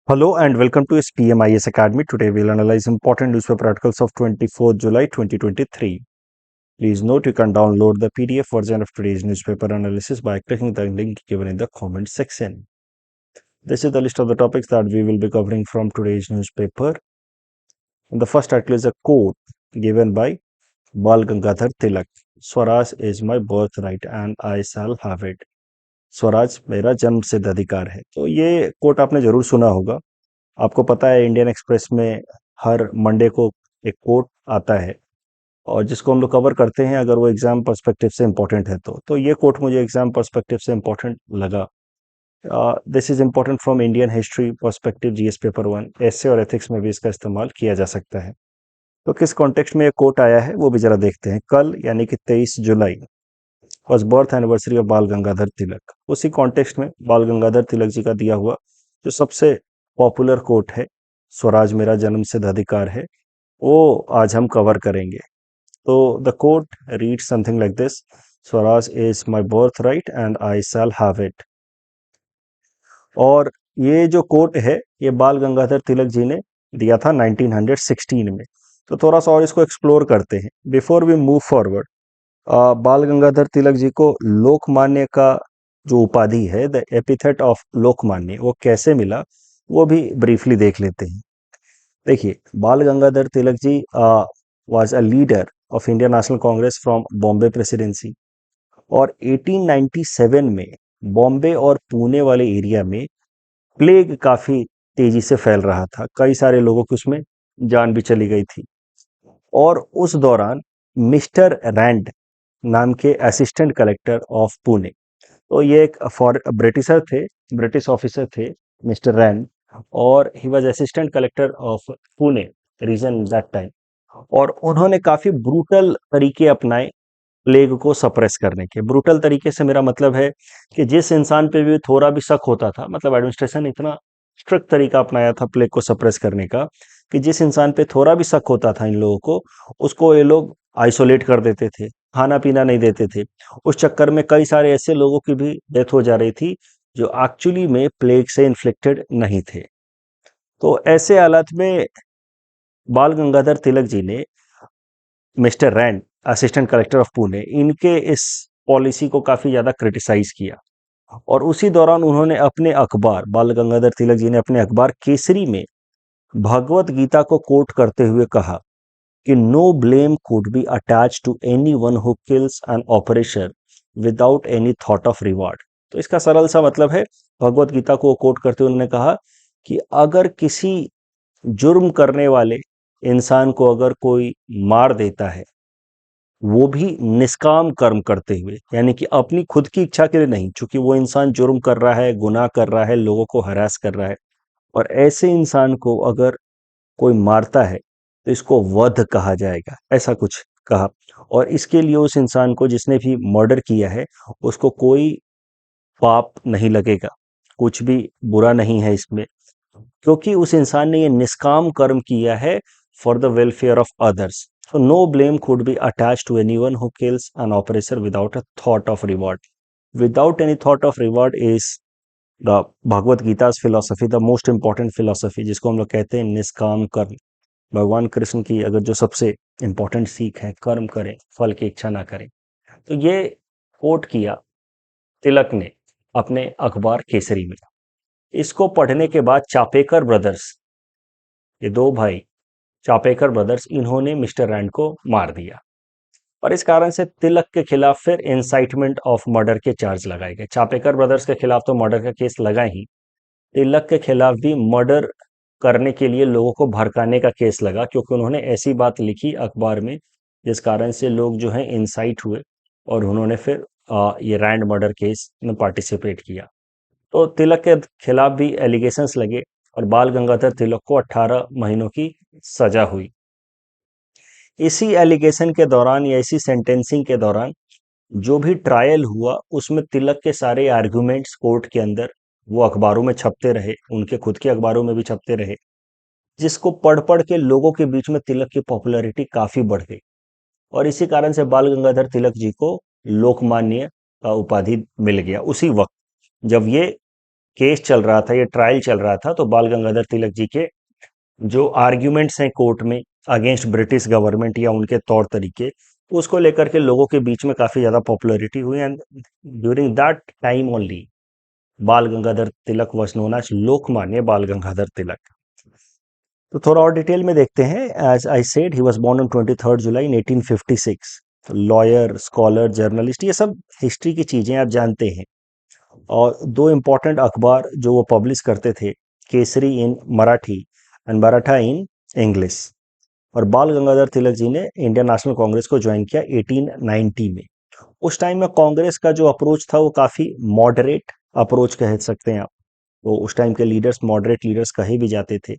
Hello and welcome to SPMIS Academy. Today we'll analyze important newspaper articles of 24th July 2023. Please note you can download the PDF version of today's newspaper analysis by clicking the link given in the comment section. This is the list of the topics that we will be covering from today's newspaper. And the first article is a quote given by Bal Gangadhar Tilak. Swaraj is my birthright and I shall have it. Swaraj मेरा जन्म सिद्ध अधिकार है। तो ये coat आपने जरूर सुना होगा। आपको पता है इंडियन एक्सप्रेस में हर मंडे को एक कोट आता है और जिसको हम लोग कवर करते हैं अगर वो एग्जाम पर्सपेक्टिव से इम्पोर्टेंट है तो ये कोट मुझे एग्जाम पर्सपेक्टिव से इम्पोर्टेंट लगा। This is important from Indian history perspective GS paper 1 essay और एथिक्स में भी इसका इस्तेमाल किया जा सकता है। तो किस कॉन्टेक्स्ट में ये कोट आया है वो भी जरा देखते हैं। कल यानी कि 23 July was birth anniversary of बाल गंगाधर तिलक। उसी कॉन्टेक्स्ट में बाल गंगाधर तिलक जी का दिया हुआ जो सबसे पॉपुलर कोट है, स्वराज मेरा जन्म सिद्ध अधिकार है, वो आज हम कवर करेंगे। तो the quote read something like this: Swaraj is my birth right and I shall have it. और ये जो कोट है ये बाल गंगाधर तिलक जी ने दिया था 1916 में। तो थोड़ा सा और इसको एक्सप्लोर करते हैं। बिफोर वी मूव फॉरवर्ड, बाल गंगाधर तिलक जी को लोकमान्य का जो उपाधि है, द एपिथेट ऑफ लोकमान्य, वो कैसे मिला वो भी ब्रीफली देख लेते हैं। देखिए, Bal Gangadhar Tilak ji was a leader of Indian National Congress from Bombay Presidency और 1897 में बॉम्बे और पुणे वाले एरिया में प्लेग काफी तेजी से फैल रहा था। कई सारे लोगों की उसमें जान भी चली गई थी और उस दौरान मिस्टर रैंड नाम के असिस्टेंट कलेक्टर ऑफ पुणे, तो ये एक फॉर ब्रिटिशर थे, ब्रिटिश ऑफिसर थे मिस्टर रैंड, और he was assistant collector of Pune region that time. और उन्होंने काफी ब्रूटल तरीके अपनाए प्लेग को सप्रेस करने के। ब्रूटल तरीके से मेरा मतलब है कि जिस इंसान पे भी थोड़ा भी शक होता था, मतलब एडमिनिस्ट्रेशन इतना स्ट्रिक्ट तरीका अपनाया था प्लेग को सप्रेस करने का कि जिस इंसान पे थोड़ा भी शक होता था इन लोगों को, उसको ये लोग आइसोलेट कर देते थे, खाना पीना नहीं देते थे। उस चक्कर में कई सारे ऐसे लोगों की भी डेथ हो जा रही थी जो एक्चुअली में प्लेग से इन्फ्लिक्टेड नहीं थे। तो ऐसे हालात में बाल गंगाधर तिलक जी ने mister Rand, assistant collector of Pune, इनके इस पॉलिसी को काफी ज्यादा क्रिटिसाइज किया। और उसी दौरान उन्होंने अपने अखबार, बाल गंगाधर तिलक जी ने अपने अखबार केसरी में भगवत गीता को कोट करते हुए कहा कि no blame could be attach to any one who kills an operation without any thought of reward. तो इसका सरल सा मतलब है, भगवत गीता को कोट करते हुए उन्होंने कहा कि अगर किसी जुर्म करने वाले इंसान को अगर कोई मार देता है, वो भी निष्काम कर्म करते हुए, यानी कि अपनी खुद की इच्छा के लिए नहीं, चूंकि वो इंसान जुर्म कर रहा है, गुनाह कर रहा है, लोगों को हरास कर रहा है, और ऐसे इंसान को अगर कोई मारता है तो इसको वध कहा जाएगा, ऐसा कुछ कहा। और इसके लिए उस इंसान को, जिसने भी मर्डर किया है, उसको कोई पाप नहीं लगेगा, कुछ भी बुरा नहीं है इसमें, क्योंकि उस इंसान ने ये निष्काम कर्म किया है for the welfare of others. So no blame could be attached to anyone who kills an oppressor without a thought of reward. Without any thought of reward is the Bhagavad Gita's philosophy, the most important philosophy, जिसको हम लोग कहते हैं निष्काम कर्म। भगवान कृष्ण की अगर जो सबसे इंपॉर्टेंट सीख है, कर्म करें, फल की इच्छा ना करें। तो ये कोट किया तिलक ने अपने अखबार केसरी में। इसको पढ़ने के बाद चापेकर ब्रदर्स, ये दो भाई चापेकर ब्रदर्स, इन्होंने मिस्टर रैंड को मार दिया और इस कारण से तिलक के खिलाफ फिर इंसाइटमेंट ऑफ मर्डर के चार्ज लगाए गए। चापेकर ब्रदर्स के खिलाफ तो मर्डर का केस लगा ही, तिलक के खिलाफ भी मर्डर करने के लिए लोगों को भड़काने का केस लगा, क्योंकि उन्होंने ऐसी बात लिखी अखबार में जिस कारण से लोग जो है इंसाइट हुए और उन्होंने फिर ये रैंड मर्डर केस में पार्टिसिपेट किया। तो तिलक के खिलाफ भी एलिगेशंस लगे और बाल गंगाधर तिलक को 18 महीनों की सजा हुई। इसी एलिगेशन के दौरान या इसी सेंटेंसिंग के दौरान जो भी ट्रायल हुआ उसमें तिलक के सारे आर्गुमेंट्स कोर्ट के अंदर वो अखबारों में छपते रहे, उनके खुद के अखबारों में भी छपते रहे, जिसको पढ़ पढ़ के लोगों के बीच में तिलक की पॉपुलैरिटी काफी बढ़ गई। और इसी कारण से बाल गंगाधर तिलक जी को लोकमान्य का उपाधि मिल गया उसी वक्त जब ये केस चल रहा था, ये ट्रायल चल रहा था, तो बाल गंगाधर तिलक जी के जो आर्ग्यूमेंट्स हैं कोर्ट में अगेंस्ट ब्रिटिश गवर्नमेंट या उनके तौर तरीके, उसको लेकर के लोगों के बीच में काफी ज्यादा पॉपुलैरिटी हुई। And during that time only बाल गंगाधर तिलक वॉज नोन एज लोकमान्य बाल गंगाधर तिलक। तो थोड़ा और डिटेल में देखते हैं। As I said he was born on 23 July 1856। Lawyer, scholar, journalist, ये सब हिस्ट्री की चीजें आप जानते हैं। और दो इम्पोर्टेंट अखबार जो वो पब्लिश करते थे, Kesari in Marathi and Maratha in English. और बाल गंगाधर तिलक जी ने इंडियन नेशनल कांग्रेस को ज्वाइन किया 1890 में। उस टाइम में कांग्रेस का जो अप्रोच था वो काफी मॉडरेट अप्रोच कह सकते हैं आप। वो उस टाइम के लीडर्स मॉडरेट लीडर्स कहे भी जाते थे,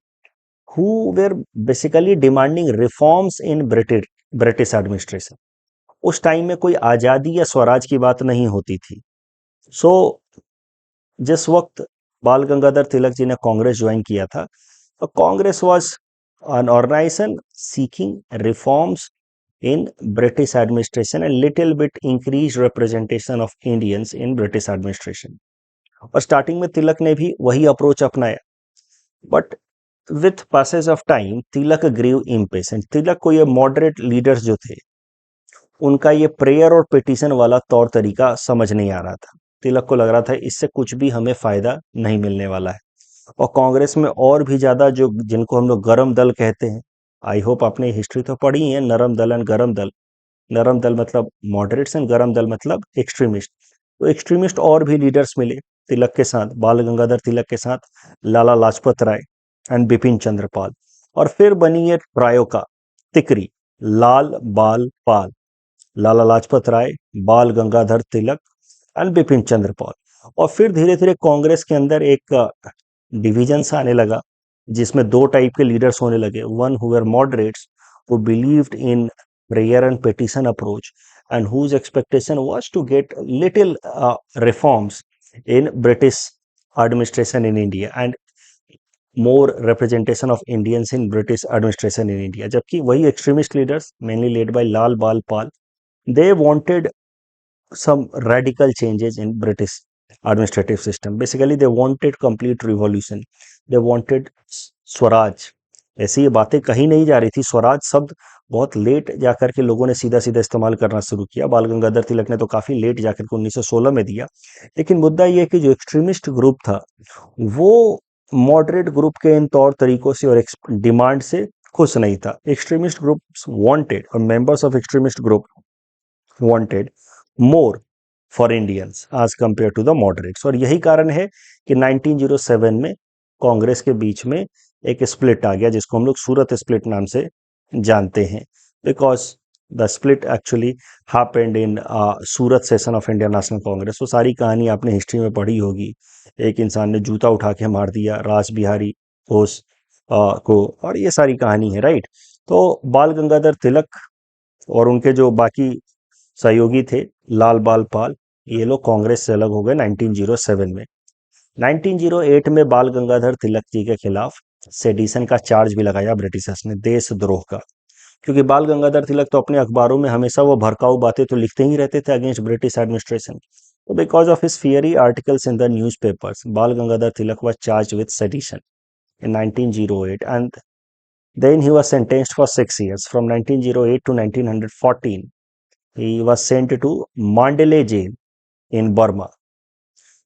who were basically demanding reforms in British administration. उस टाइम में कोई आजादी या स्वराज की बात नहीं होती थी। सो जिस वक्त बाल गंगाधर तिलक जी ने कांग्रेस ज्वाइन किया था, तो Congress was an organization seeking reforms in British administration and little bit increased representation of Indians in British administration। और स्टार्टिंग में तिलक ने भी वही अप्रोच अपनाया, but with passage of time Tilak grew impatient. Tilak को ये मॉडरेट लीडर्स जो थे, उनका ये प्रेयर और पिटीशन वाला तौर तरीका समझ नहीं आ रहा था। तिलक को लग रहा था इससे कुछ भी हमें फायदा नहीं मिलने वाला है। और कांग्रेस में और भी ज्यादा जो जिनको हम लोग गरम दल कहते हैं, आई होप आपने हिस्ट्री तो पढ़ी है, नरम दल एंड गरम दल। नरम दल मतलब मॉडरेट्स एंड गरम दल मतलब एक्सट्रीमिस्ट। तो एक्सट्रीमिस्ट और भी लीडर्स मिले तिलक के साथ, बाल गंगाधर तिलक के साथ लाला लाजपत राय एंड बिपिन चंद्र पाल। और फिर बनी ये ट्रायो का तिकरी, लाल बाल पाल, लाला लाजपत राय, बाल गंगाधर तिलक एंड बिपिन चंद्र पाल। और फिर धीरे धीरे कांग्रेस के अंदर एक डिवीजन सा आने लगा, जिसमें दो टाइप के लीडर्स होने लगे। One who were moderates, who believed in prayer and petition approach and whose expectation was to get little reforms in British administration in India and more representation of Indians in British administration in India। जबकि वही extremist leaders mainly led by Lal Bal Pal, they wanted some radical changes in British administrative system। Basically they wanted complete revolution, they wanted Swaraj. ऐसी ये बातें कही नहीं जा रही थी, स्वराज शब्द बहुत लेट जाकर के लोगों ने सीधा सीधा इस्तेमाल करना शुरू किया। बाल गंगाधर तिलक ने तो काफी लेट जाकर के 1916 में दिया। लेकिन मुद्दा ये है कि जो एक्सट्रीमिस्ट ग्रुप था, वो मॉडरेट ग्रुप के इन तौर तरीकों से और डिमांड से खुश नहीं था। एक्सट्रीमिस्ट ग्रुप वांटेड और members of extremist group wanted more for Indians as compared to the moderates। और यही कारण है कि 1907 में कांग्रेस के बीच में एक स्प्लिट आ गया, जिसको हम लोग सूरत स्प्लिट नाम से जानते हैं। Because the split actually happened in Surat session of Indian National Congress. तो सारी कहानी आपने हिस्ट्री में पढ़ी होगी। एक इंसान ने जूता उठा के मार दिया रास बिहारी बोस को, और ये सारी कहानी है, राइट। तो बाल गंगाधर तिलक और उनके जो बाकी सहयोगी थे लाल बाल पाल, ये लोग कांग्रेस से अलग हो गए 1907 में। 1908 में बाल गंगाधर तिलक जी के खिलाफ सेडिशन का चार्ज भी लगाया ब्रिटिशर्स ने, देशद्रोह का। क्योंकि बाल गंगाधर तिलक तो अपने अखबारों में हमेशा वो भड़काऊ बातें तो लिखते ही रहते थे अगेंस्ट ब्रिटिश एडमिनिस्ट्रेशन। तो because of his fiery articles in the newspapers, Bal Gangadhar Tilak was charged with sedition in 1908 and then he was sentenced for 6 years from 1908 to 1914। he was sent to Mandalay jail in Burma।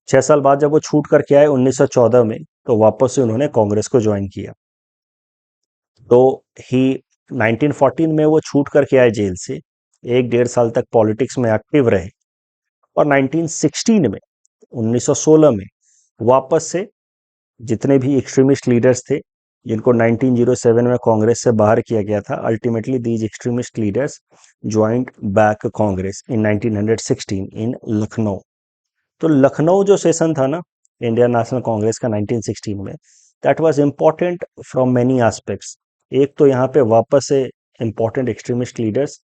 6 साल बाद जब वो छूट करके आए 1914 में, तो वापस से उन्होंने कांग्रेस को ज्वाइन किया। तो ही 1914 में वो छूट करके आए जेल से, 1-1.5 साल तक पॉलिटिक्स में एक्टिव रहे। और 1916 में, 1916 में वापस से जितने भी एक्सट्रीमिस्ट लीडर्स थे, जिनको 1907 में कांग्रेस से बाहर किया गया था, ultimately these extremist leaders joined back Congress in 1916 in Lucknow. तो लखनऊ जो सेशन था ना इंडियन नेशनल कांग्रेस का 1916 में, that was important from many aspects. एक तो यहाँ पे वापस से इम्पोर्टेंट एक्सट्रीमिस्ट लीडर्स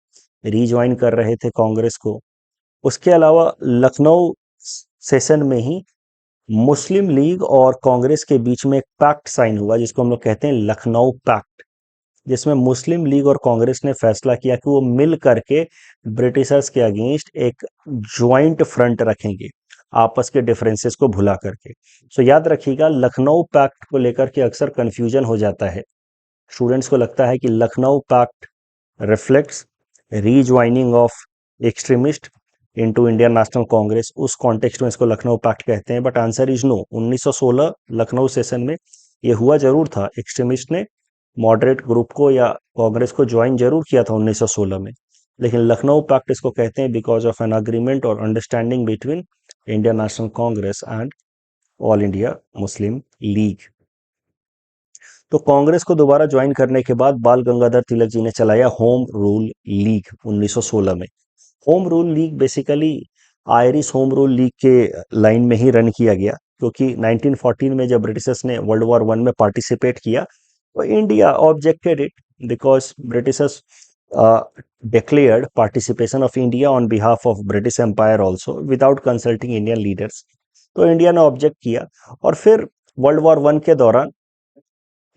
रीज्वाइन कर रहे थे कांग्रेस को। उसके अलावा लखनऊ सेशन में ही मुस्लिम लीग और कांग्रेस के बीच में एक पैक्ट साइन हुआ, जिसको हम लोग कहते हैं लखनऊ पैक्ट, जिसमें मुस्लिम लीग और कांग्रेस ने फैसला किया कि वो मिल करके ब्रिटिशर्स के अगेंस्ट एक ज्वाइंट फ्रंट रखेंगे। आपस के डिफरेंसेस को भुला करके। सो याद रखिएगा, लखनऊ पैक्ट को लेकर के अक्सर कंफ्यूजन हो जाता है। स्टूडेंट्स को लगता है कि Lucknow pact reflects rejoining of extremist into Indian National Congress, उस कॉन्टेक्स्ट में इसको लखनऊ पैक्ट कहते हैं। But answer is no. 1916 Lucknow session में ये हुआ जरूर था, एक्सट्रीमिस्ट ने मॉडरेट ग्रुप को या कांग्रेस को ज्वाइन जरूर किया था 1916 में, लेकिन लखनऊ पैक्ट इसको कहते हैं बिकॉज ऑफ एन अग्रीमेंट और understanding between Indian National Congress and all India Muslim league. तो कांग्रेस को दोबारा ज्वाइन करने के बाद बाल गंगाधर तिलक जी ने चलाया होम रूल लीग 1916 में। Home rule league basically Irish home rule league के लाइन में ही रन किया गया, क्योंकि 1914 में जब ब्रिटिशर्स ने वर्ल्ड वॉर वन में पार्टिसिपेट किया तो India objected it because Britishers declared participation of India on behalf of British Empire also without consulting Indian leaders। तो इंडिया ने ऑब्जेक्ट किया और फिर वर्ल्ड वॉर वन के दौरान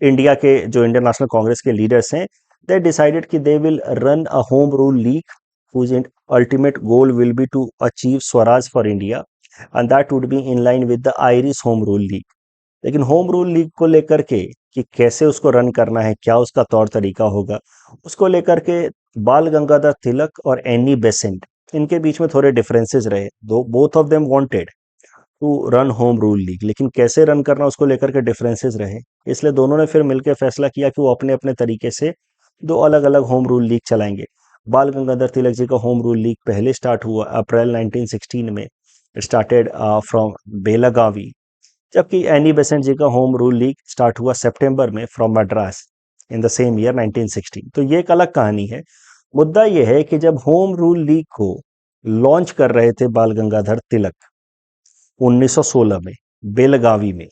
इंडिया के जो इंडियन नेशनल कांग्रेस के लीडर्स हैं, दे डिसाइडेड कि they will run a home rule league whose ultimate goal will be to achieve Swaraj for India and that would be in line with the Irish home rule league. लेकिन home rule league को लेकर के कि कैसे उसको run करना है, क्या उसका तौर तरीका होगा, उसको लेकर के बाल गंगाधर तिलक और एनी बेसेंट, इनके बीच में थोड़े डिफरेंसेस रहे। दो both of them wanted to run home rule league, लेकिन कैसे रन करना उसको लेकर के डिफरेंसेस रहे। इसलिए दोनों ने फिर मिलकर फैसला किया कि वो अपने अपने तरीके से दो अलग अलग होम रूल लीग चलाएंगे। बाल गंगाधर तिलक जी का होम रूल लीग पहले स्टार्ट हुआ अप्रैल 1916 में, स्टार्टेड फ्रॉम बेलागावी, जबकि एनी बेसेंट जी का होम रूल लीग स्टार्ट हुआ सितंबर में from Madras in the same year 1916। तो ये एक अलग कहानी है। मुद्दा यह है कि जब होम रूल लीग को लॉन्च कर रहे थे बाल गंगाधर तिलक 1916 में बेलगावी में,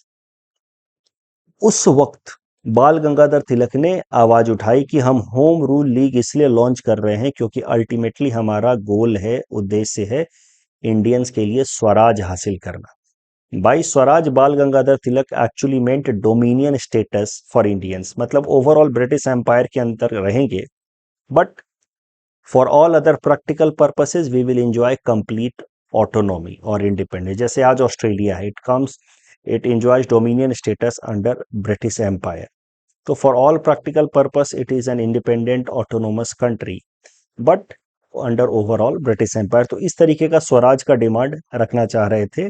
उस वक्त बाल गंगाधर तिलक ने आवाज उठाई कि हम होम रूल लीग इसलिए लॉन्च कर रहे हैं क्योंकि अल्टीमेटली हमारा गोल है, उद्देश्य है इंडियंस के लिए स्वराज हासिल करना। By swaraj Bal Gangadhar Tilak actually meant dominion status for Indians, मतलब ओवरऑल ब्रिटिश एम्पायर के अंदर रहेंगे, but for all other practical purposes we will enjoy complete autonomy और इंडिपेंडेंस। जैसे आज ऑस्ट्रेलिया है, it enjoys dominion status under British Empire. तो for all practical purpose it is an independent autonomous country but under overall British Empire. तो इस तरीके का स्वराज का डिमांड रखना चाह रहे थे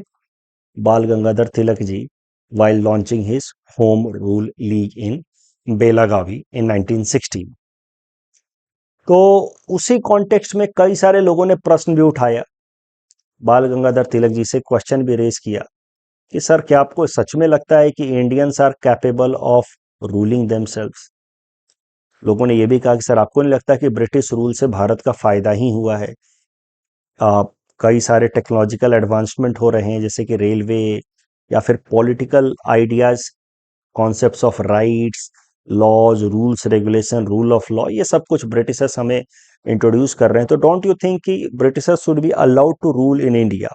बाल गंगाधर तिलक जी while launching his home rule league in Belagavi in 1916। तो उसी कॉन्टेक्स्ट में कई सारे लोगों ने प्रश्न भी उठाया, बाल गंगाधर तिलक जी से क्वेश्चन भी रेज किया कि सर क्या आपको सच में लगता है कि Indians are capable of ruling themselves. लोगों ने यह भी कहा कि सर आपको नहीं लगता कि ब्रिटिश रूल से भारत का फायदा ही हुआ है। कई सारे टेक्नोलॉजिकल एडवांसमेंट हो रहे हैं, जैसे कि रेलवे या फिर political ideas, concepts of rights, laws, rules regulation, rule of law, ये सब कुछ ब्रिटिशर्स हमें इंट्रोड्यूस कर रहे हैं। तो डोंट यू थिंक कि Britishers should be allowed to rule in India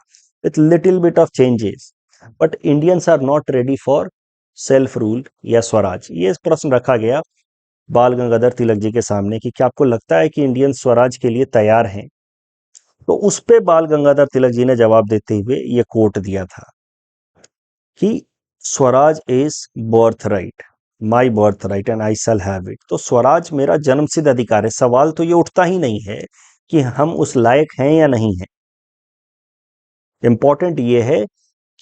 with little bit of changes, but Indians are not ready for self rule या स्वराज। ये प्रश्न रखा गया बाल गंगाधर तिलक जी के सामने कि क्या आपको लगता है कि इंडियन स्वराज के लिए तैयार हैं। तो उस पे बाल गंगाधर तिलक जी ने जवाब देते हुए ये कोट दिया था कि Swaraj is birth right, my birth right and I shall have it. तो स्वराज मेरा जन्मसिद्ध अधिकार है। सवाल तो ये उठता ही नहीं है कि हम उस लायक हैं या नहीं हैं। इंपॉर्टेंट ये है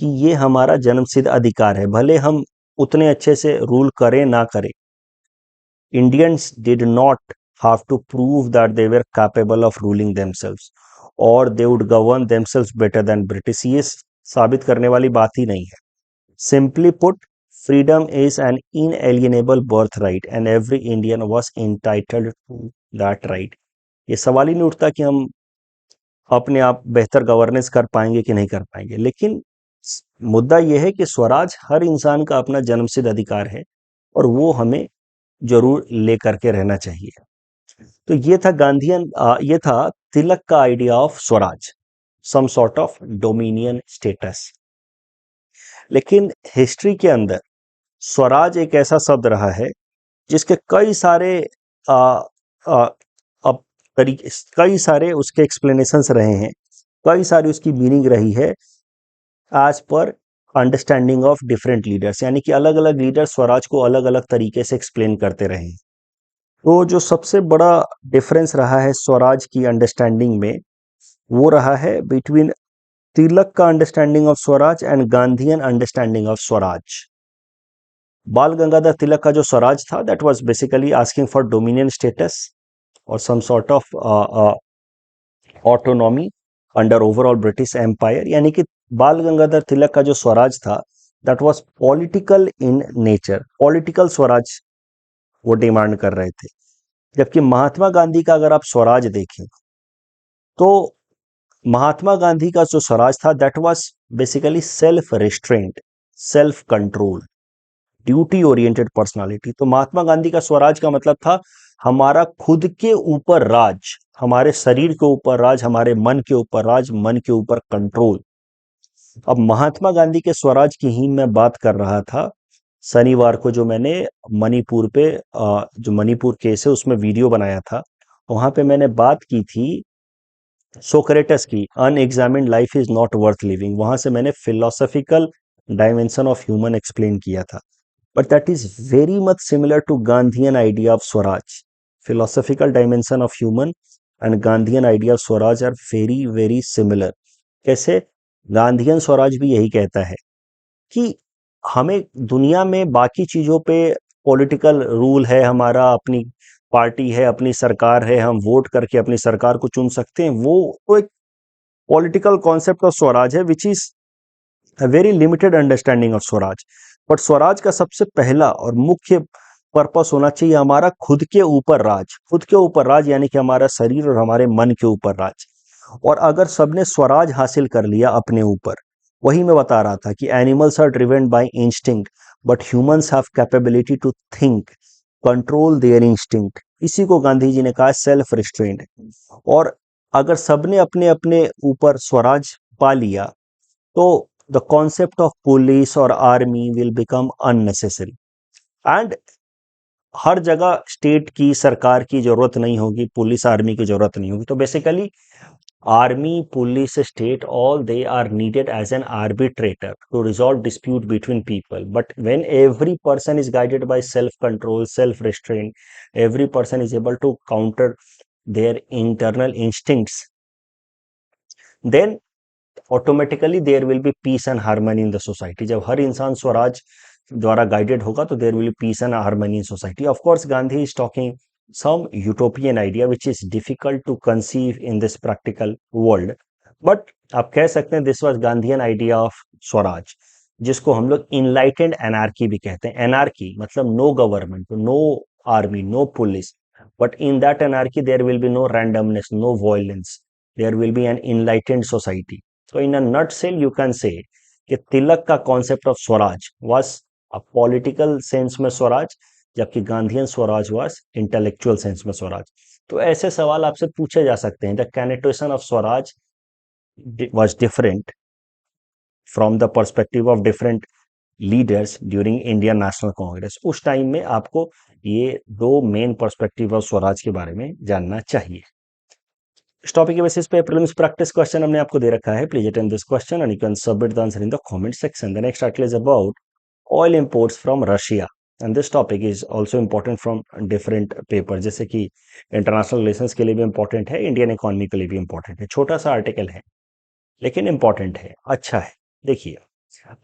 कि ये हमारा जन्मसिद्ध अधिकार है, भले हम उतने अच्छे से रूल करें ना करें। Indians did not have to prove that they were capable of ruling themselves और they would govern themselves better than British. ये साबित करने वाली बात ही नहीं है। Simply put, freedom is an inalienable birthright and every Indian was entitled to that right। ये सवाल ही नहीं उठता कि हम अपने आप बेहतर गवर्नेंस कर पाएंगे कि नहीं कर पाएंगे, लेकिन मुद्दा यह है कि स्वराज हर इंसान का अपना जन्मसिद्ध अधिकार है और वो हमें जरूर लेकर के रहना चाहिए। तो ये था ये था तिलक का idea of Swaraj, some sort of dominion status. लेकिन हिस्ट्री के अंदर स्वराज एक ऐसा शब्द रहा है जिसके कई सारे आ, आ, अब तरीके, कई सारे उसके एक्सप्लेनेशंस रहे हैं, कई सारी उसकी मीनिंग रही है। As per understanding of different leaders, यानी कि अलग अलग लीडर स्वराज को अलग अलग तरीके से एक्सप्लेन करते रहे। तो जो सबसे बड़ा डिफरेंस रहा है स्वराज की अंडरस्टैंडिंग में, वो रहा है बिटवीन तिलक का understanding of swaraj and Gandhian understanding of swaraj. Bal Gangadhar Tilak का जो स्वराज था, that was basically asking for dominion status और some sort of autonomy under overall British Empire, यानी कि बाल गंगाधर तिलक का जो स्वराज था, that was political in nature, political swaraj वो डिमांड कर रहे थे। जबकि महात्मा गांधी का अगर आप स्वराज देखें, तो महात्मा गांधी का जो स्वराज था, that was basically self restraint, self control, duty oriented personality. तो महात्मा गांधी का स्वराज का मतलब था हमारा खुद के ऊपर राज, हमारे शरीर के ऊपर राज, हमारे मन के ऊपर राज, मन के ऊपर कंट्रोल। अब महात्मा गांधी के स्वराज की ही मैं बात कर रहा था शनिवार को, जो मैंने मणिपुर पे जो मणिपुर केस है उसमें वीडियो बनाया था, वहां पे मैंने बात की थी सोक्रेटस की, unexamined life is not worth living. वहां से मैंने philosophical dimension of human explain किया था, but that is very much similar to Gandhian idea of Swaraj. Philosophical dimension of human and Gandhian idea of Swaraj are very very similar. कैसे? Gandhian Swaraj भी यही कहता है कि हमें दुनिया में बाकी चीजों पे पॉलिटिकल रूल है, हमारा अपनी पार्टी है, अपनी सरकार है, हम वोट करके अपनी सरकार को चुन सकते हैं, वो तो एक पॉलिटिकल कॉन्सेप्ट ऑफ स्वराज है, which is a very limited understanding of Swaraj. But Swaraj का सबसे पहला और मुख्य पर्पस होना चाहिए हमारा खुद के ऊपर राज, खुद के ऊपर राज, यानी कि हमारा शरीर और हमारे मन के ऊपर राज। और अगर सबने स्वराज हासिल कर लिया अपने ऊपर, वही मैं बता रहा था कि animals are driven by instinct but humans have capability to think, control their instinct. इसी को गांधी जी ने कहा सेल्फ रिस्ट्रेंट। और अगर सबने अपने अपने ऊपर स्वराज पा लिया, तो द कॉन्सेप्ट ऑफ पुलिस और army will become unnecessary, and हर जगह स्टेट की सरकार की जरूरत नहीं होगी, पुलिस आर्मी की जरूरत नहीं होगी। तो basically army, police, state, all they are needed as an arbitrator to resolve dispute between people, but when every person is guided by self control, self restraint, every person is able to counter their internal instincts, then automatically there will be peace and harmony in the society. जब हर इंसान स्वराज द्वारा guided होगा, तो there will be peace and harmony in society. Of course Gandhi is talking some utopian idea which is difficult to conceive in this practical world, but आप कह सकते हैं this was Gandhian idea of Swaraj, जिसको हम लोग enlightened anarchy भी कहते हैं। एनार्की मतलब no government, no army, no police, but in that anarchy there will be no randomness, no violence, there will be an enlightened society. तो in a nutshell you can say कि तिलक का concept of Swaraj was a political sense में स्वराज, जबकि Gandhian Swaraj was intellectual sense में स्वराज। तो ऐसे सवाल आपसे पूछे जा सकते हैं। The connotation of Swaraj was different from the perspective of different leaders during Indian National Congress. उस टाइम में आपको ये दो मेन पर्सपेक्टिव ऑफ स्वराज के बारे में जानना चाहिए। इस टॉपिक के बेसिस पे प्रीलिम्स प्रैक्टिस क्वेश्चन हमने आपको दे रखा है। Please attend this question and you can submit the answer in the comment section. The next article is about oil imports from Russia, and this topic is also important from different paper, जैसे कि international relations के लिए भी important है, Indian economy के लिए भी important है। छोटा सा आर्टिकल है लेकिन इंपॉर्टेंट है, अच्छा है। देखिए,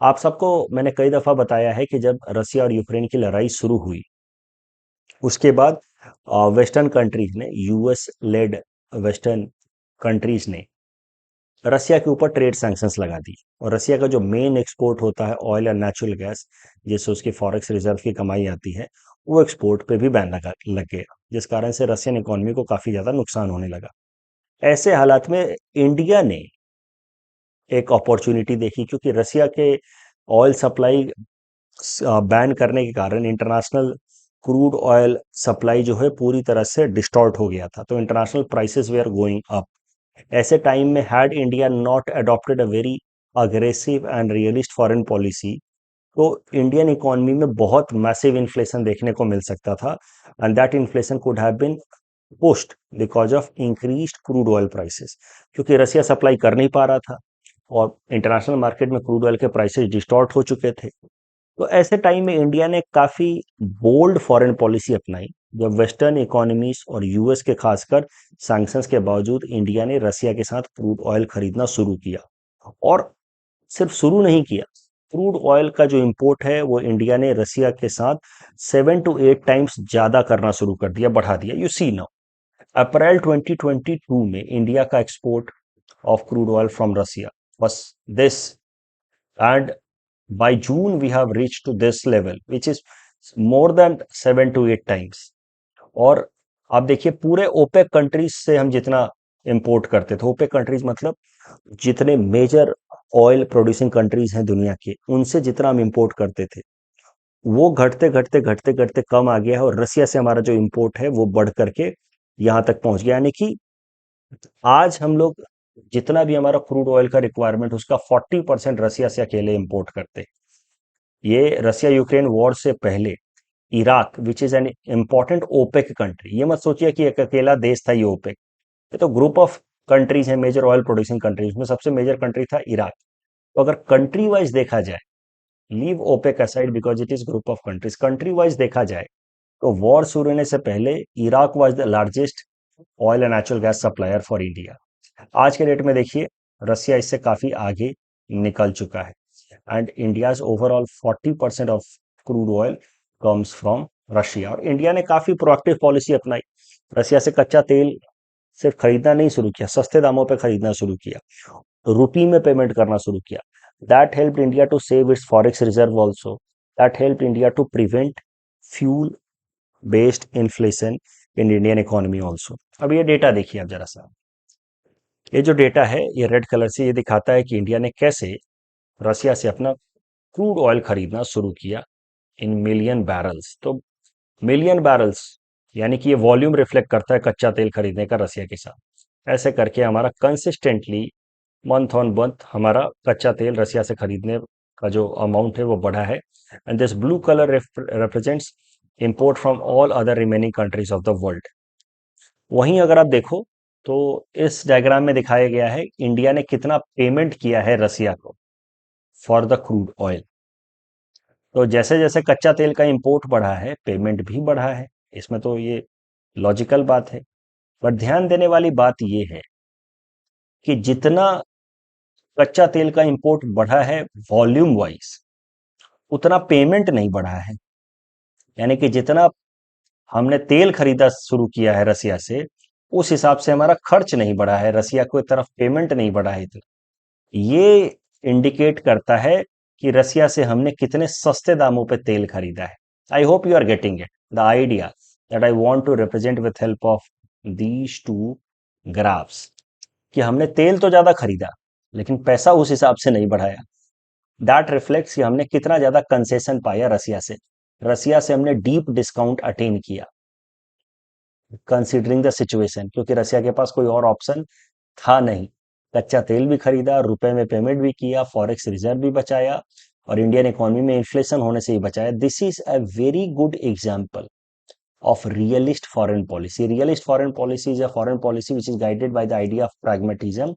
आप सबको मैंने कई दफा बताया है कि जब रशिया और यूक्रेन की लड़ाई शुरू हुई, उसके बाद वेस्टर्न कंट्रीज ने, यूएस लेड वेस्टर्न कंट्रीज ने रसिया के ऊपर ट्रेड सैंक्शंस लगा दी। और रसिया का जो मेन एक्सपोर्ट होता है ऑयल और नेचुरल गैस, जिससे उसकी फॉरेक्स रिजर्व की कमाई आती है, वो एक्सपोर्ट पे भी बैन लग गया, जिस कारण से रशियन इकोनॉमी को काफी ज्यादा नुकसान होने लगा। ऐसे हालात में इंडिया ने एक अपॉर्चुनिटी देखी, क्योंकि रसिया के ऑयल सप्लाई बैन करने के कारण इंटरनेशनल क्रूड ऑयल सप्लाई जो है पूरी तरह से डिस्टॉर्ट हो गया था। तो international prices were going up. ऐसे टाइम में had India not adopted a very aggressive and realist foreign policy, तो इंडियन इकोनॉमी में बहुत मैसिव इन्फ्लेशन देखने को मिल सकता था, and that inflation could have been pushed because of increased crude oil prices, क्योंकि रसिया सप्लाई कर नहीं पा रहा था। और इंटरनेशनल मार्केट में क्रूड ऑयल के प्राइसेस डिस्टॉर्ट हो चुके थे। तो ऐसे टाइम में इंडिया ने काफी बोल्ड फॉरेन पॉलिसी अपनाई, जब वेस्टर्न इकोनॉमीज और यूएस के खासकर सैंक्शंस के बावजूद इंडिया ने रसिया के साथ क्रूड ऑयल खरीदना शुरू किया। और सिर्फ शुरू नहीं किया, क्रूड ऑयल का जो इंपोर्ट है वो इंडिया ने रसिया के साथ 7 to 8 टाइम्स ज्यादा करना शुरू कर दिया, बढ़ा दिया। यू सी नाउ, अप्रैल 2022 में इंडिया का export of crude oil from Russia was this, and by June we have reached to this level, which is more than 7 to 8 times. और आप देखिए पूरे ओपेक कंट्रीज से हम जितना इंपोर्ट करते थे, ओपेक कंट्रीज मतलब जितने मेजर ऑयल प्रोड्यूसिंग कंट्रीज हैं दुनिया के, उनसे जितना हम इंपोर्ट करते थे वो घटते घटते घटते घटते कम आ गया है, और रसिया से हमारा जो इंपोर्ट है वो बढ़ करके यहां तक पहुंच गया। यानी कि आज हम लोग जितना भी हमारा क्रूड ऑयल का रिक्वायरमेंट, उसका 40% रसिया से अकेले इंपोर्ट करते। ये रसिया यूक्रेन वॉर से पहले Iraq, which is an important OPEC country, ये मत सोचिए कि एक अकेला देश था ये ओपेक, ये तो ग्रुप ऑफ कंट्रीज है, मेजर ऑयल प्रोड्यूसिंग कंट्रीज में सबसे मेजर कंट्री था इराक। तो अगर कंट्री वाइज देखा जाए, leave OPEC aside because it is group of countries, country wise देखा जाए तो वॉर शुरू होने से पहले Iraq was the largest oil and natural gas supplier for India. आज के डेट में देखिए रसिया इससे काफी आगे निकल चुका है, and India's overall 40% of crude oil comes from Russia. और इंडिया ने काफी प्रोएक्टिव पॉलिसी अपनाई, रसिया से कच्चा तेल सिर्फ खरीदना नहीं शुरू किया, सस्ते दामों पे खरीदना शुरू किया, रुपी में पेमेंट करना शुरू किया। That help India to save its forex reserve also, that help India to prevent fuel based inflation in Indian economy also. अब ये डेटा देखिए आप जरा सा, ये जो डेटा है ये रेड कलर से ये दिखाता है कि इंडिया ने कैसे रसिया से अपना क्रूड ऑयल खरीदना शुरू किया इन मिलियन बैरल्स। तो मिलियन बैरल्स यानी कि ये वॉल्यूम रिफ्लेक्ट करता है कच्चा तेल खरीदने का रसिया के साथ। ऐसे करके हमारा कंसिस्टेंटली मंथ ऑन मंथ हमारा कच्चा तेल रसिया से खरीदने का जो अमाउंट है वो बढ़ा है। And this blue colour represents import from all other remaining countries of the world. वहीं अगर आप देखो तो इस डायग्राम में दिखाया गया है इंडिया ने कितना पेमेंट किया है रसिया को फॉर द क्रूड ऑयल। तो जैसे जैसे कच्चा तेल का इंपोर्ट बढ़ा है पेमेंट भी बढ़ा है, इसमें तो ये लॉजिकल बात है। पर ध्यान देने वाली बात ये है कि जितना कच्चा तेल का इंपोर्ट बढ़ा है वॉल्यूम वाइज, उतना पेमेंट नहीं बढ़ा है। यानी कि जितना हमने तेल खरीदा शुरू किया है रसिया से, उस हिसाब से हमारा खर्च नहीं बढ़ा है, रसिया को तरफ पेमेंट नहीं बढ़ा है इतना। ये इंडिकेट करता है कि रसिया से हमने कितने सस्ते दामों पे तेल खरीदा है। I hope you are getting it the idea that I want to represent with help of these two graphs, कि हमने तेल तो ज्यादा खरीदा लेकिन पैसा उस हिसाब से नहीं बढ़ाया। दैट रिफ्लेक्ट्स कि हमने कितना ज्यादा कंसेशन पाया रसिया से, रसिया से हमने डीप डिस्काउंट अटेन किया कंसिडरिंग द सिचुएशन, क्योंकि रसिया के पास कोई और ऑप्शन था नहीं। कच्चा तेल भी खरीदा, रुपए में पेमेंट भी किया, फॉरेक्स रिजर्व भी बचाया, और इंडियन इकोनॉमी में इन्फ्लेशन होने से ही बचाया। This is a very good example of realist foreign policy. Realist foreign policy is a foreign policy which is guided by the idea of pragmatism,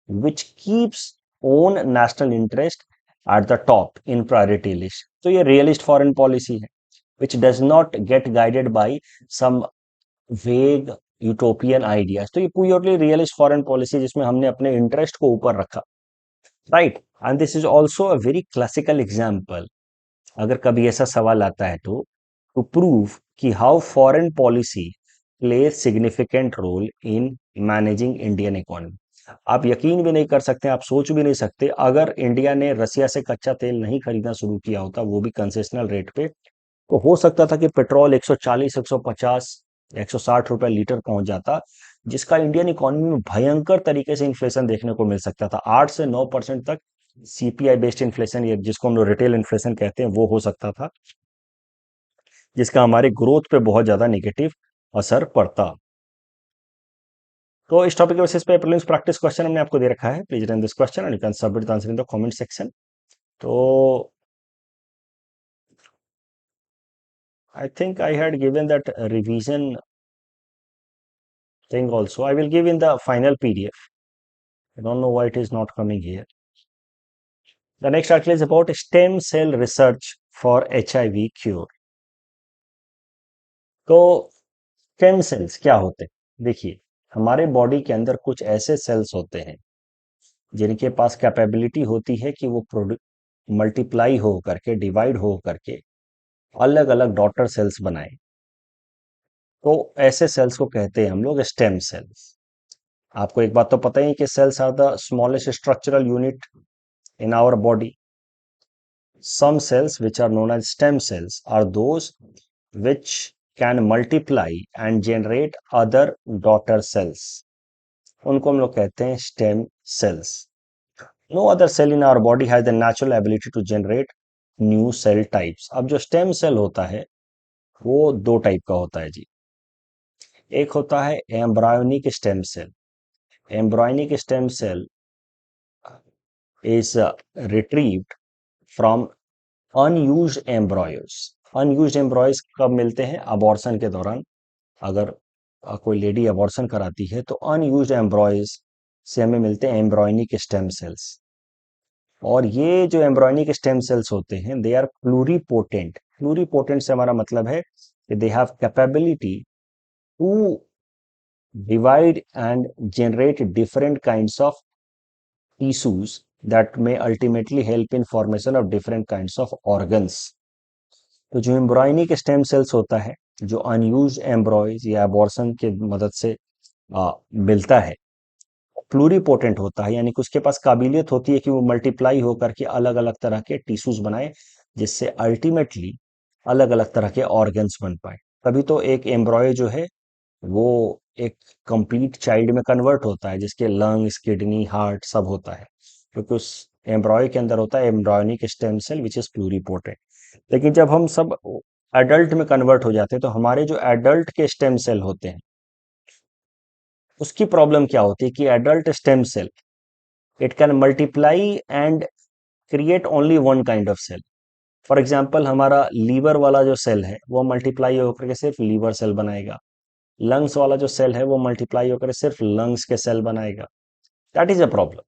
which keeps own national interest at the top in priority list. तो ये realist foreign policy है, which does not get guided by some vague utopian ideas. तो ये purely realist foreign policy जिसमें हमने अपने interest को ऊपर रखा, right. And this is also a very classical example, अगर कभी ऐसा सवाल आता है तो प्रूव कि how foreign policy play significant role in managing Indian economy. आप यकीन भी नहीं कर सकते, आप सोच भी नहीं सकते, अगर इंडिया ने रसिया से कच्चा तेल नहीं खरीदना शुरू किया होता, वो भी कंसेशनल रेट पे, तो हो सकता था कि पेट्रोल 140, 150, 160 रुपए लीटर पहुंच जाता, जिसका इंडियन इकोनॉमी में भयंकर तरीके से इन्फ्लेशन देखने को मिल सकता था। 8 से 9% तक सीपीआई बेस्ड इन्फ्लेशन, ये जिसको हम लोग रिटेल इन्फ्लेशन कहते हैं, वो हो सकता था, जिसका हमारे ग्रोथ पे बहुत ज्यादा नेगेटिव असर पड़ता। तो इस टॉपिक के बेसिस पे प्रीलिम्स प्रैक्टिस क्वेश्चन हमने आपको दे रखा है, please run this question and you can submit the answer in the comment section. तो I think I had given that revision thing also. I will give in the final PDF. I don't know why it is not coming here. The next article is about stem cell research for HIV cure. तो stem cells क्या होते हैं? देखिए, हमारे body के अंदर कुछ ऐसे सेल्स होते हैं जिनके पास कैपेबिलिटी होती है कि वो मल्टीप्लाई हो करके, डिवाइड हो करके अलग अलग डॉटर सेल्स बनाए। तो ऐसे सेल्स को कहते हैं हम लोग स्टेम सेल्स। आपको एक बात तो पता ही है कि cells are the smallest structural unit in our body. Some cells which are known as stem cells are those which can multiply and generate other daughter cells. उनको हम लोग कहते हैं stem cells. No other cell in our body has the natural ability to generate new cell types. अब जो stem cell होता है वो दो टाइप का होता है जी। एक होता है embryonic stem cell. Embryonic stem cell is retrieved from unused embryos. Unused embryos कब मिलते हैं? अबॉर्शन के दौरान। अगर कोई लेडी अबॉर्शन कराती है तो अनयूज्ड एम्ब्रॉयज से हमें मिलते हैं एम्ब्रॉयनिक स्टेम सेल्स। और ये जो एम्ब्रॉयनिक स्टेम सेल्स होते हैं दे आर प्लूरीपोटेंट। प्लूरीपोटेंट से हमारा मतलब है कि they have capability to divide and generate different kinds of tissues that may ultimately help in formation of different kinds of organs. तो जो एम्ब्रॉयनिक स्टेम सेल्स होता है, जो अनयूज एम्ब्रॉयज या अबॉर्शन के मदद से मिलता है, प्लूरीपोटेंट होता है, यानी कि उसके पास काबिलियत होती है कि वो मल्टीप्लाई होकर के अलग अलग तरह के टिश्यूज बनाए, जिससे अल्टीमेटली अलग अलग तरह के ऑर्गन्स बन पाए। तभी तो एक एम्ब्रॉय जो है वो एक कंप्लीट चाइल्ड में कन्वर्ट होता है, जिसके लंग्स, किडनी, हार्ट सब होता है, क्योंकि उस एम्ब्रॉय के अंदर होता है embryonic stem cell which is pluripotent. लेकिन जब हम सब एडल्ट में कन्वर्ट हो जाते हैं तो हमारे जो एडल्ट के स्टेम सेल होते हैं उसकी प्रॉब्लम क्या होती है कि adult stem cell it can multiply and create only one kind of cell. For example, हमारा लीवर वाला जो सेल है वो मल्टीप्लाई होकर के सिर्फ लीवर सेल बनाएगा। लंग्स वाला जो सेल है वो मल्टीप्लाई होकर सिर्फ लंग्स के सेल बनाएगा। That is a problem.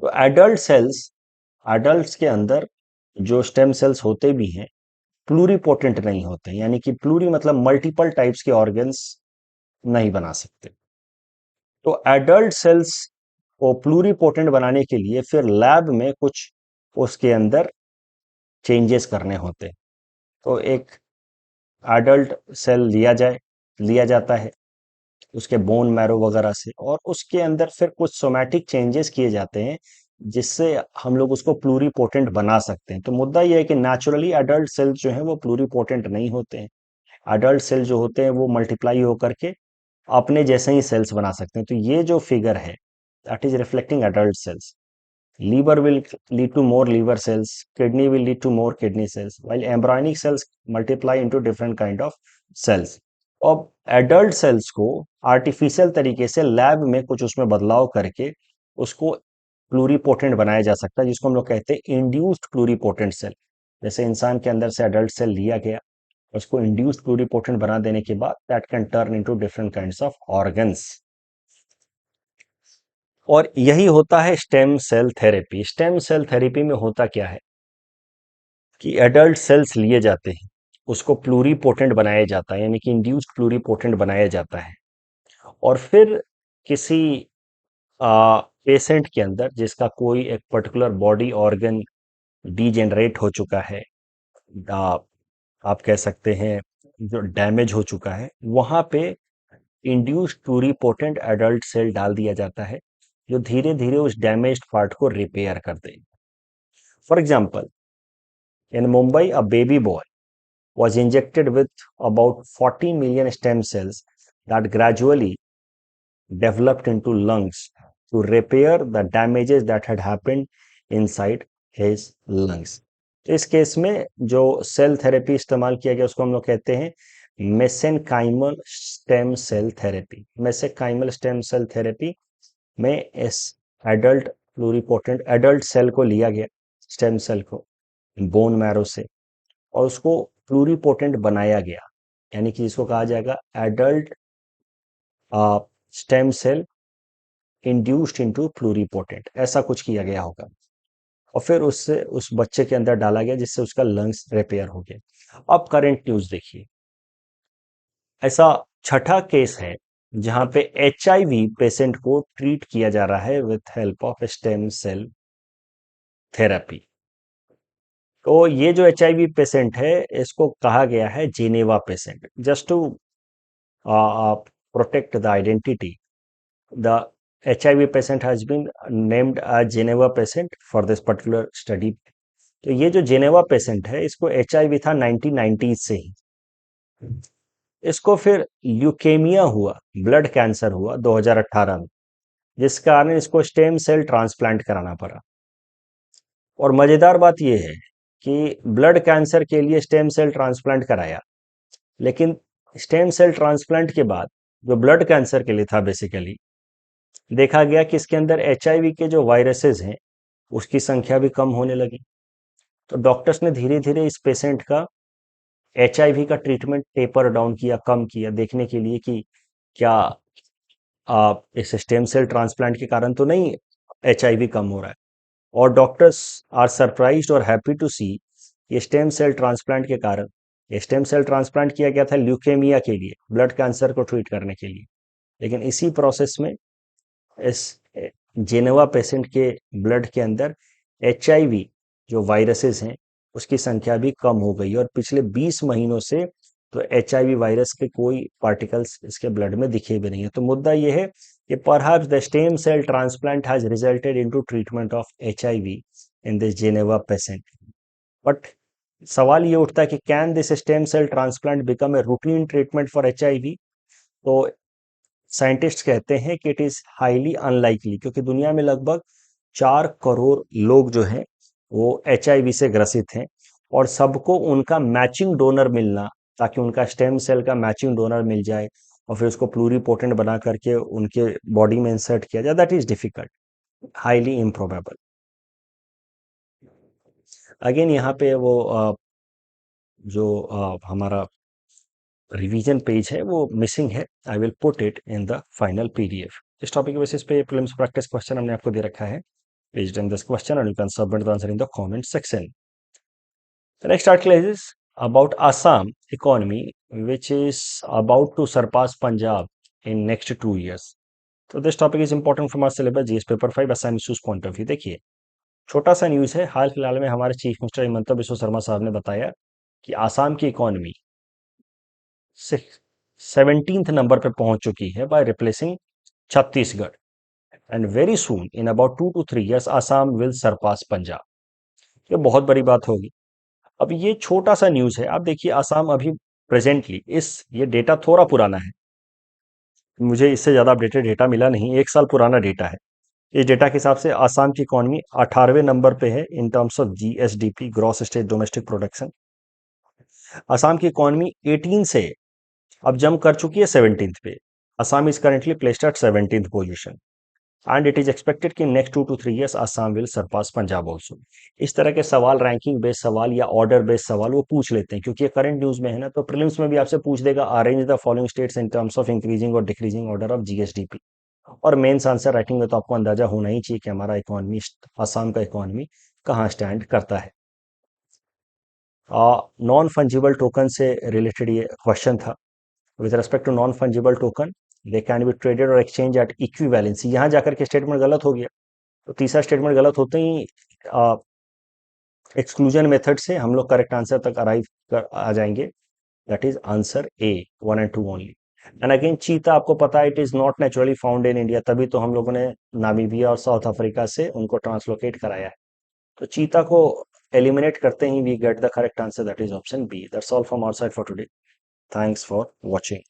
तो एडल्ट सेल्स, एडल्ट्स के अंदर जो स्टेम सेल्स होते भी हैं प्लूरीपोटेंट नहीं होते, यानी कि प्लूरी मतलब मल्टीपल टाइप्स के ऑर्गन्स नहीं बना सकते। तो एडल्ट सेल्स को प्लूरीपोटेंट बनाने के लिए फिर लैब में कुछ उसके अंदर चेंजेस करने होते हैं। तो एक एडल्ट सेल लिया जाता है उसके बोन मैरो वगैरह से, और उसके अंदर फिर कुछ सोमैटिक चेंजेस किए जाते हैं जिससे हम लोग उसको प्लूरीपोटेंट बना सकते हैं। तो मुद्दा यह है कि नेचुरली एडल्ट सेल जो है वो प्लूरीपोटेंट नहीं होते हैं। एडल्ट सेल जो होते हैं वो मल्टीप्लाई होकर के अपने जैसे ही सेल्स बना सकते हैं। तो ये जो फिगर है that is reflecting adult cells. Liver will lead to more liver cells, kidney will lead to more kidney cells, while embryonic cells multiply into different kind of cells। अब एडल्ट सेल्स को artificial तरीके से lab में कुछ उसमें बदलाव करके उसको प्लूरीपोटेंट बनाया जा सकता है, जिसको हम लोग कहते हैं इंड्यूस्ड प्लूरीपोटेंट सेल। जैसे इंसान के अंदर से एडल्ट सेल लिया गया, उसको इंड्यूस्ड प्लूरीपोटेंट बना देने के बाद that can turn into different kinds of organs. और यही होता है stem cell therapy. Stem cell therapy में होता क्या है कि एडल्ट सेल्स लिए जाते हैं, उसको प्लूरीपोटेंट बनाया जाता है, यानी कि इंड्यूस्ड प्लूरीपोटेंट बनाया जाता है, और फिर किसी पेशेंट के अंदर जिसका कोई एक पर्टिकुलर बॉडी ऑर्गन डीजेनरेट हो चुका है, आ, आप कह सकते हैं जो डैमेज हो चुका है, वहां पे इंड्यूस्ड प्लूरीपोटेंट एडल्ट सेल डाल दिया जाता है जो धीरे धीरे उस डैमेज्ड पार्ट को रिपेयर कर देगा। For example, in Mumbai a baby boy was injected with about 40 million stem cells that gradually developed into lungs to repair the damages that had happened inside his lungs। तो इस case में जो cell therapy इस्तेमाल किया गया उसको हम लोग कहते हैं mesenchymal stem cell therapy. Mesenchymal stem cell therapy में इस एडल्ट प्लूरीपोटेंट एडल्ट सेल को लिया गया, स्टेम सेल को बोन मैरो से, और उसको प्लूरीपोटेंट बनाया गया, यानी कि इसको कहा जाएगा adult stem cell induced into pluripotent, ऐसा कुछ किया गया होगा। और फिर उससे उस बच्चे के अंदर डाला गया जिससे उसका लंग्स रिपेयर हो गया। अब करंट न्यूज देखिए, ऐसा छठा केस है जहां पे HIV पेशेंट को ट्रीट किया जा रहा है with help of stem cell therapy. तो ये जो HIV पेशेंट है, इसको कहा गया है Geneva patient, just to protect the identity. The HIV patient has been named as Geneva patient for this particular study. तो ये जो जेनेवा पेशेंट है, इसको HIV था 1990 से ही। इसको फिर ल्यूकेमिया हुआ, ब्लड कैंसर हुआ 2018 में, जिस कारण इसको स्टेम सेल ट्रांसप्लांट कराना पड़ा। और मजेदार बात यह है कि ब्लड कैंसर के लिए स्टेम सेल ट्रांसप्लांट कराया, लेकिन स्टेम सेल ट्रांसप्लांट के बाद जो ब्लड कैंसर के लिए था, बेसिकली देखा गया कि इसके अंदर HIV के जो वायरसेस हैं उसकी संख्या भी कम होने लगी। तो डॉक्टर्स ने धीरे धीरे इस पेशेंट का HIV का ट्रीटमेंट टेपर डाउन किया, कम किया, देखने के लिए कि क्या इस स्टेम सेल ट्रांसप्लांट के कारण तो नहीं HIV कम हो रहा है। और डॉक्टर्स आर सरप्राइज्ड और हैप्पी टू सी ये स्टेम सेल ट्रांसप्लांट के कारण, ये स्टेम सेल ट्रांसप्लांट किया गया था ल्यूकेमिया के लिए, ब्लड कैंसर को ट्रीट करने के लिए, लेकिन इसी प्रोसेस में इस जेनेवा पेशेंट के ब्लड के अंदर HIV जो वायरसेस हैं उसकी संख्या भी कम हो गई, और पिछले 20 महीनों से तो HIV वायरस के कोई पार्टिकल्स इसके ब्लड में दिखे भी नहीं है। तो मुद्दा यह है कि perhaps the stem cell transplant has resulted into treatment of HIV in this Geneva patient. But सवाल ये उठता है कि can this stem cell transplant become a routine treatment for HIV? तो साइंटिस्ट कहते हैं कि इट इज हाईली अनलाइकली, क्योंकि दुनिया में लगभग 4 करोड़ लोग जो हैं वो HIV से ग्रसित हैं, और सबको उनका मैचिंग डोनर मिलना, ताकि उनका स्टेम सेल का मैचिंग डोनर मिल जाए और फिर उसको प्लूरीपोटेंट बना करके उनके बॉडी में इंसर्ट किया जाए, that is difficult, highly improbable. Again यहाँ पे वो जो हमारा रिवीजन पेज है वो मिसिंग है, I will put it in the final PDF। इस टॉपिक के बेसिस पे प्रीलिम्स प्रैक्टिस क्वेश्चन हमने आपको दे रखा है, please done this question and you can submit the answer in the comment section. The next article is about Assam economy, which is about to surpass Punjab in next 2 years. तो this topic is important from our syllabus GS paper 5 Assam issues point of view. देखिए, छोटा सा news है, हाल फिलहाल में हमारे chief minister Himanta Biswa Sharma साहब ने बताया कि आसाम की इकोनॉमी 17th नंबर पे पहुंच चुकी है by replacing Chhattisgarh, and very soon in about 2 to 3 years Assam will surpass Punjab. ये बहुत बड़ी बात होगी। अब ये छोटा सा न्यूज है, आप देखिए आसाम अभी प्रेजेंटली, इस ये डेटा थोड़ा पुराना है, मुझे इससे ज्यादा अपडेटेड डेटा मिला नहीं, 1 साल पुराना डेटा है। इस डेटा के हिसाब से आसाम की इकोनॉमी 18वें नंबर पे है in terms of GSDP, gross state domestic production. Assam की इकोनॉमी 18 से अब जंप कर चुकी है 17th पे। Assam is currently placed at 17th position, and it is expected कि next 2 to 3 years Assam will surpass Punjab also. इस तरह के सवाल, रैंकिंग बेस्ड सवाल या ऑर्डर बेस्ड सवाल वो पूछ लेते हैं, क्योंकि ये करंट न्यूज में है ना, तो प्रीलिम्स में भी आपसे पूछ देगा arrange the following states in terms of increasing और डिक्रीजिंग ऑर्डर ऑफ GSDP। और मेन्स आंसर राइटिंग में तो आपको अंदाजा होना ही चाहिए कि हमारा इकोनॉमी, आसाम का इकोनॉमी कहाँ स्टैंड करता है। नॉन फंजिबल टोकन से रिलेटेड ये क्वेश्चन था। With respect to non fungible token, they can be traded और एक्सचेंज एट इक्विवेलेंसी। यहाँ जाकर के स्टेटमेंट गलत हो गया, तो तीसरा स्टेटमेंट गलत होते ही एक्सक्लूजन मेथड से हम लोग करेक्ट आंसर तक अराइव कर आ जाएंगे, that is answer A, 1 and 2 only. And again चीता आपको पता है it is not naturally found in India, तभी तो हम लोगों ने नामीबिया और साउथ अफ्रीका से उनको ट्रांसलोकेट कराया है। तो चीता को एलिमिनेट करते ही we get the correct answer, that is option B। That's all from our side for today, thanks for watching.